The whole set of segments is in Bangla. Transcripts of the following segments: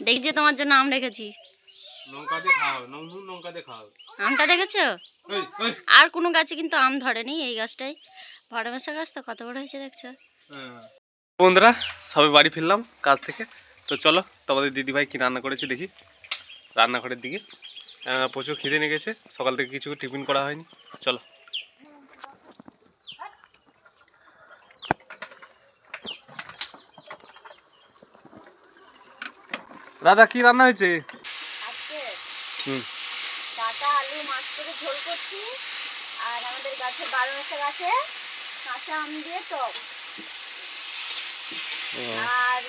দেখি যে তোমার জন্য আম রেখেছি। লঙ্কা দিয়ে খাও, লঙ্কা দিয়ে খাও। আমটা রেখেছো? আর কোনো গাছে কিন্তু আম ধরেনি, এই গাছটাই। ভরমেশা গাছ তো কত বড় হয়েছে দেখছো। বন্ধুরা সবাই বাড়ি ফিরলাম কাজ থেকে। তো চলো তোমাদের দিদিভাই কি রান্না করেছে দেখি রান্নাঘরের দিকে। প্রচুর খিদে নিয়ে গেছে, সকাল থেকে কিছু টিফিন করা হয়নি। চলো। দাদা কি রান্না হয়েছে? আজকে হুম, ডাটা আলু মাছ থেকে ঝোল করছি, আর আমাদের গাছে বারোমাসা গাছে কাঁচা আম দিয়ে টক, আর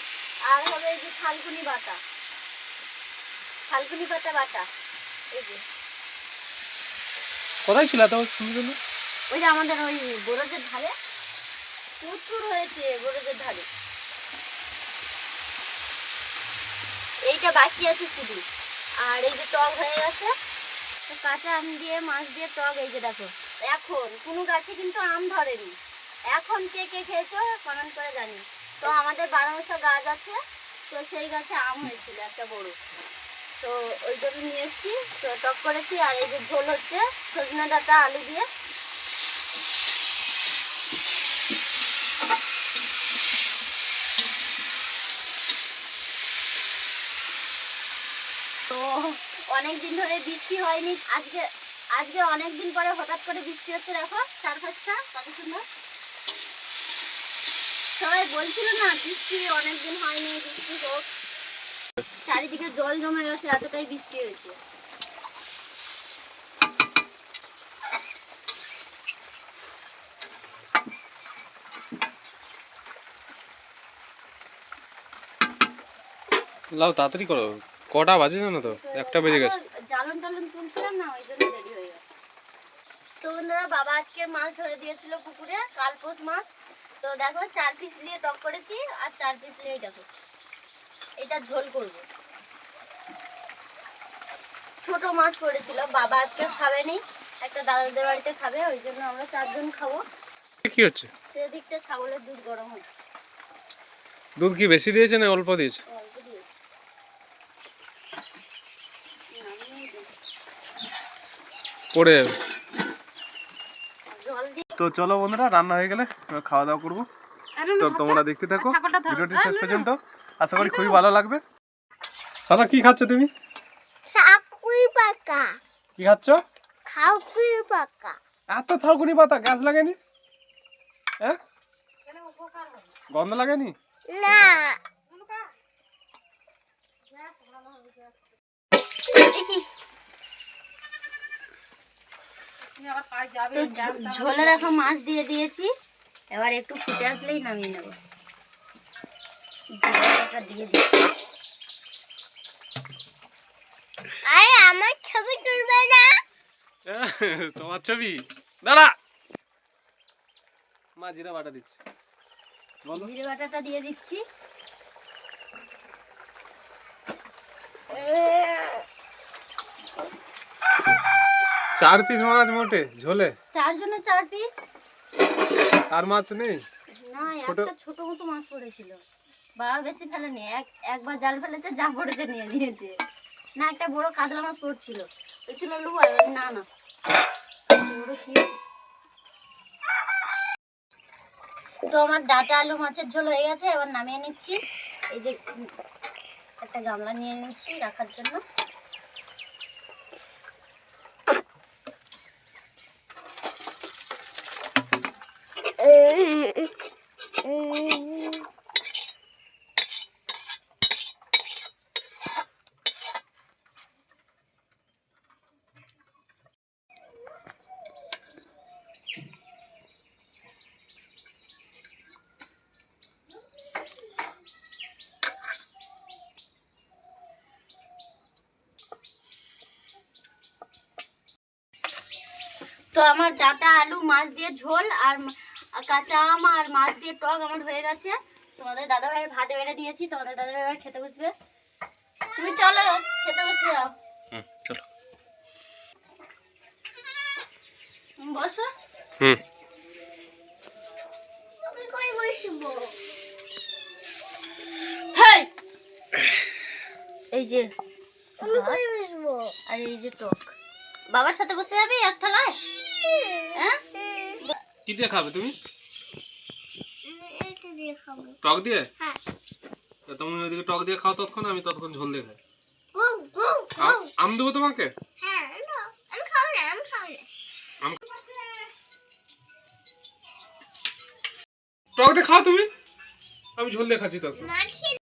আর হবে এই যে থালকুনি বাটা, থালকুনি পাতা বাটা। এই যে কোথায় ছিল তো শুনছিল? ওই যে আমাদের ওই বরজের ধারে প্রচুর হয়েছে, বরজের ধারে। এইটা বাকি আছে শুধু, আর এই যে টক হয়ে গেছে। তো কাঁচা আম দিয়ে মাছ দিয়ে টক, এই যে দেখো। এখন কোনো গাছে কিন্তু আম ধরেনি, এখন কে কে খেয়েছো কমেন্ট করে জানি। তো আমাদের 12 মাসা গাছ আছে, তো সেই গাছে আম হয়েছিল একটা বড়, তো ওই জন্য নিয়ে এসেছি। তো টক করেছি, আর এই যে ঝোল হচ্ছে সজনে ডাঁটা আলু দিয়ে। তো অনেকদিন ধরে বৃষ্টি হয়নি, আজকে আজকে অনেকদিন পরে হঠাৎ করে বৃষ্টি হচ্ছে। দেখো চারপাশটা কত সুন্দর। সবাই বলছিল না বৃষ্টি অনেকদিন হয়নি, বৃষ্টি হোক। চারিদিকে জল জমে গেছে, এতটাই বৃষ্টি হয়েছে। লাও তাড়াতাড়ি করো, কটা বাজে জানো তো? একটা বেজে গেছে। জ্বালন টালন তুলছিলাম না, ওই জন্য দেরি হয়ে গেছে। তো বন্ধুরা বাবা আজকে মাছ ধরে দিয়েছিল পুকুরে, কালপোস মাছ। তো দেখো 4 পিস নিয়ে টক করেছি, আর 4 পিস নিয়ে দেখো এটা ঝোল করব। ছোট মাছ পড়েছিল, বাবা আজকে খাবেনি, একটা দাদাদের বাড়িতে খাবে, ওই জন্য আমরা 4 জন খাবো। কি হচ্ছে? সেদিকটা ছাগলের দুধ গরম হচ্ছে। দুধ কি বেশি দিয়েছে না অল্প দিয়েছে? অল্প দিয়েছে। পড়ে যাবে। জল দিয়ে তো চলো বন্ধুরা, রান্না হয়ে গেলে খাওয়া দাওয়া করবো। তো তোমরা দেখতে থাকো ভিডিওটি শেষ পর্যন্ত, আশা করি খুবই ভালো লাগবে। সানা কি খাচ্ছ তুমি? থাকুই পাকা, কি খাচ্ছ? থাকুই পাকা। এত থালকুনি পাতা গ্যাস লাগেনি? হ্যাঁ, গন্ধ লাগেনি? না তো ঝোলে দেখো মাছ দিয়ে দিয়েছি, এবার একটু ফুটে আসলেই নামিয়ে নেব। জিরাটা দিয়ে দিচ্ছি। আরে আমার ছবি তুলবে না? তোমার ছবি দাঁড়া, মা জিরা বাটা দিচ্ছে। জিরে বাটাটা দিয়ে দিচ্ছি। 4 পিস মাছ মোটে ঝোলে? 4 জনে 4 পিস। আর মাছ নেই? না, একটা ছোট মতো মাছ পড়েছিল, বাবা বেশি ফেলেনি, একবার জাল ফেলেছে, যা পড়েছে নিয়ে নিয়েছে। না, একটা বড় কাতলা মাছ পড়ছিল, বলছিল লুয়ার, না না বড় কি। তো আমার ডাটা আলু মাছের ঝোল হয়ে গেছে, এবার নামিয়ে নিচ্ছি। এই যে একটা গামলা নিয়ে নিচ্ছি রাখার জন্য। তো আমার ডাটা আলু মাছ দিয়ে ঝোল আর কাঁচা আম আর মাছ দিয়ে টক আমার হয়ে গেছে। তোমাদের দাদা ভাইয়ের ভাত বেড়ে দিয়েছি, তোমাদের দাদা ভাই এবার খেতে বসবে। তুমি চলো খেতে বসে যাও। চলো বসো। আমি কই বসবো? হেই এই যে আমি ভাত, কই বসবো? আর এই যে টক। বাবার সাথে বসে যাবি এক থালায়? হ্যাঁ, কি দিয়ে খাবে তুমি? এইটা দিয়ে খাবো। টক দিয়ে? হ্যাঁ। তা তুমি ওইদিকে টক দিয়ে খাও ততক্ষণ, আমি ততক্ষণ ঝোল দিয়ে খাই। গো গো গো। আম দেবো তোমাকে? হ্যাঁ, নাও। আমি খাবো না, আমি খাবো না। আম টক দিয়ে খাও তুমি, আমি ঝোল দিয়ে খাচ্ছি ততক্ষণ। না খেয়ে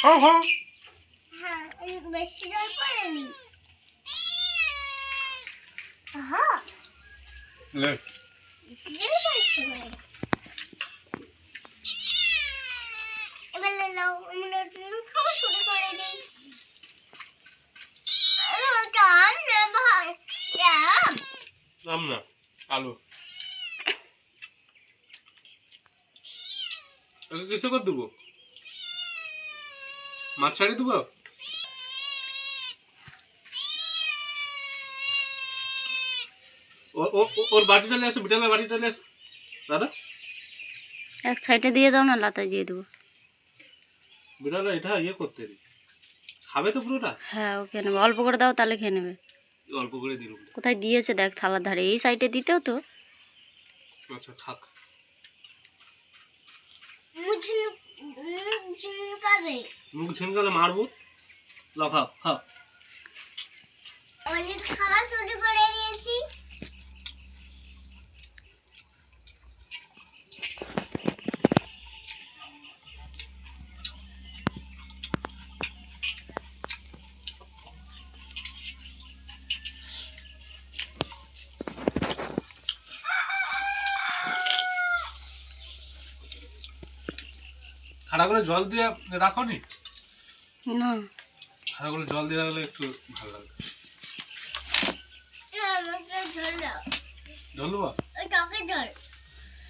খাও খাও। হ্যাঁ, বেশি জল পড়েনি। হ্যাঁ, লে বেশি জল পড়ছে না। এবার লাও, আমরা খাওয়া শুরু করে দিই। আরে ওটা আম না ভাই, এটা আম। আম না, আলু। ওকে কিসে করে দেবো? মাছ ছাড়িয়ে দেবো? ওর বাটিটা নিয়ে আসো, বিটালের বাটিটা নিয়ে আসো দাদা। এক সাইডে দিয়ে দাও না, লাতা দিয়ে দেবো। বিড়াল এটা ইয়ে করতে রে, খাবে তো পুরোটা? হ্যাঁ, ওকে নেবে, অল্প করে দাও তাহলে খেয়ে নেবে। অল্প করে দিল। কোথায় দিয়েছে দেখ, থালার ধারে, এই সাইডে দিতেও তো। আচ্ছা থাক। মুঝে ঝিনকাবে। মুখ ছিনকালে মারবো। লাও খাও খাও। অনেক খাওয়া শুরু করে দিয়েছি। খাড়া করে জল দিয়ে রাখো নি? না, খাড়া করে জল দিয়ে রাখলে একটু ভালো লাগবে। না, আমাকে জল দাও। জল দেবো? ওই টকের জল।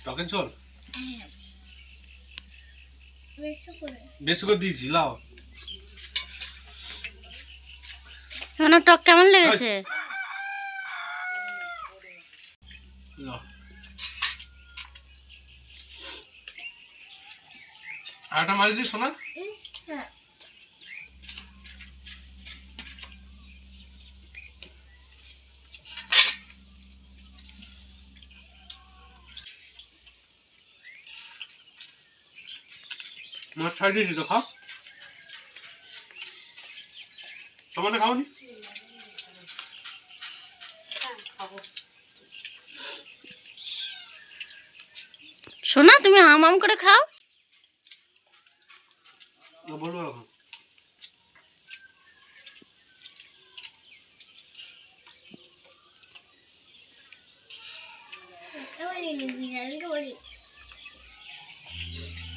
টকের ঝোল হ্যাঁ, বেশি করে। বেশি করে দিয়েছি, লাও। আমার টক কেমন লেগেছে? লাও। আরেকটা মাছ দিই শোনা। হ্যাঁ, মাছ ছাড়িয়ে দিয়েছি তো, খাও। তোমার খাওনি? শোনা, তুমি হাম হাম করে খাও। বলবো এখন। এবার নিবি না, আমি করি।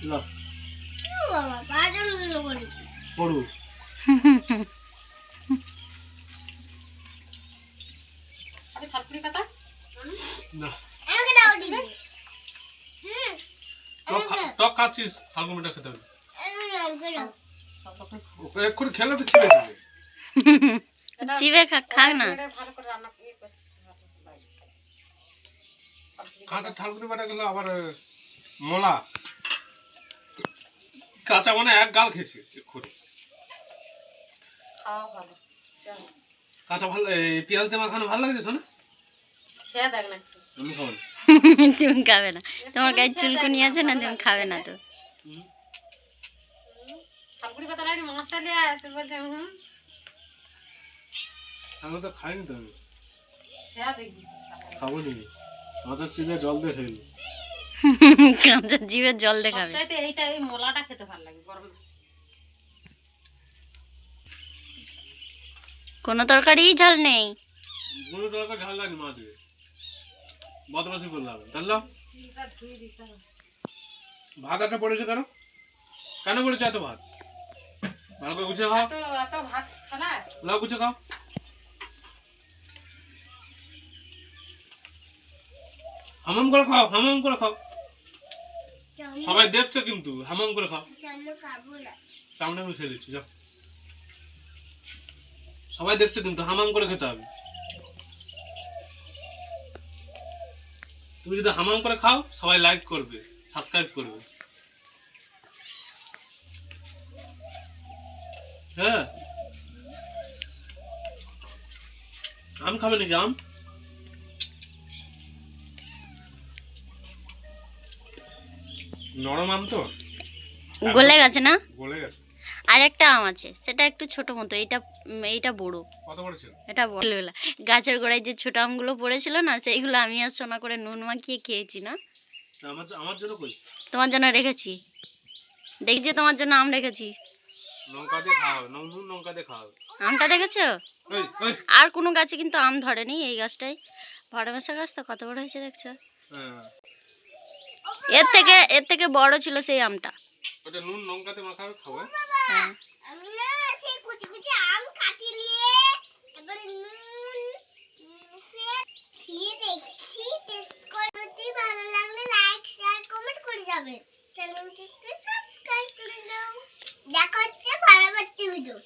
লাও ও বাবা, পাঁচজন করি। পড়ু। না আমাকে দাও দিবি। টক খাচ্ছিস, ফাল্গুন মিঠা খেতে হবে। আমাকে দাও। ওকে এক্ষুনি খেলে তো ছিঁড়ে দেবে। চিবে খাক না। কাঁচা থালকুনি বাটা গেলে আবার মোলা। কাঁচা মানে এক গাল খেয়েছি এক্ষুনি। কাঁচা ভালো, পেঁয়াজ দিয়ে মাখানো ভালো লাগছে না? তুমি খাও না। তুমি খাবে না, তোমার গায়ে চুলকুনি আছে না, তুমি খাবে না তো। আমি তো খাইনি তো, আমি খাবো নি। মাথার চিনে জল দিয়ে খেলি। কাঁচা জিভের জল দেখাবে। এইটা এই মোলাটা খেতে ভালো লাগে গরমে। কোনো তরকারিই ঝাল নেই। কোনো তরকারি ঝাল লাগেনি মা দিয়ে। বদমাসি করলাম তাহলে। ভাত একটা পড়েছে কেন? কেন পড়েছে এত ভাত? ভালো করে গুছিয়ে খাও। এত ভাত খালা? লাও গুছিয়ে খাও। হামাম করে খাও, হামাম করে খাও। সবাই দেখছে কিন্তু, হামাম করে খাও। আমি খাবো না। সামনে আমি খেয়ে দিচ্ছি, যাও। সবাই দেখছে কিন্তু, হামাম করে খেতে হবে। তুমি যদি হামাম করে খাও, সবাই লাইক করবে, সাবস্ক্রাইব করবে। হ্যাঁ আম খাবে নাকি আম? নরম আম তো গলে গেছে না? গলে গেছে। আর একটা আম আছে, সেটা একটু ছোট মতো, এইটা বড়। কত বড় ছিল? এটা বড়। গাছের গোড়ায় যে ছোট আমগুলো পড়েছিল না, সেইগুলো আমি আর সোনা করে নুন মাখিয়ে খেয়েছি না। আমার জন্য কই? তোমার জন্য রেখেছি, দেখছি তোমার জন্য আম রেখেছি। লঙ্কা দিয়ে খাওয়া হবে, নুন লঙ্কা দিয়ে খাওয়া হবে। আমটা দেখেছো? এই, এই। আর কোনো গাছে কিন্তু আম ধরেনি, এই গাছটাই। ভরমেশা গাছ তো কত বড় হয়েছে দেখছো? হ্যাঁ, এর থেকে বড় ছিল সেই আমটা। ওটা নুন লঙ্কাতে মাখাবে খাবে। হ্যাঁ। আমি না সেই কুচি কুচি আম কাটি নিয়ে এবারে নুন সে খেয়ে দেখছি, টেস্ট করে যদি ভালো লাগলে লাইক শেয়ার কমেন্ট করে যাবেন, চ্যানেলটিকে সাবস্ক্রাইব করে দাও। দেখা হচ্ছে পরবর্তী ভিডিও।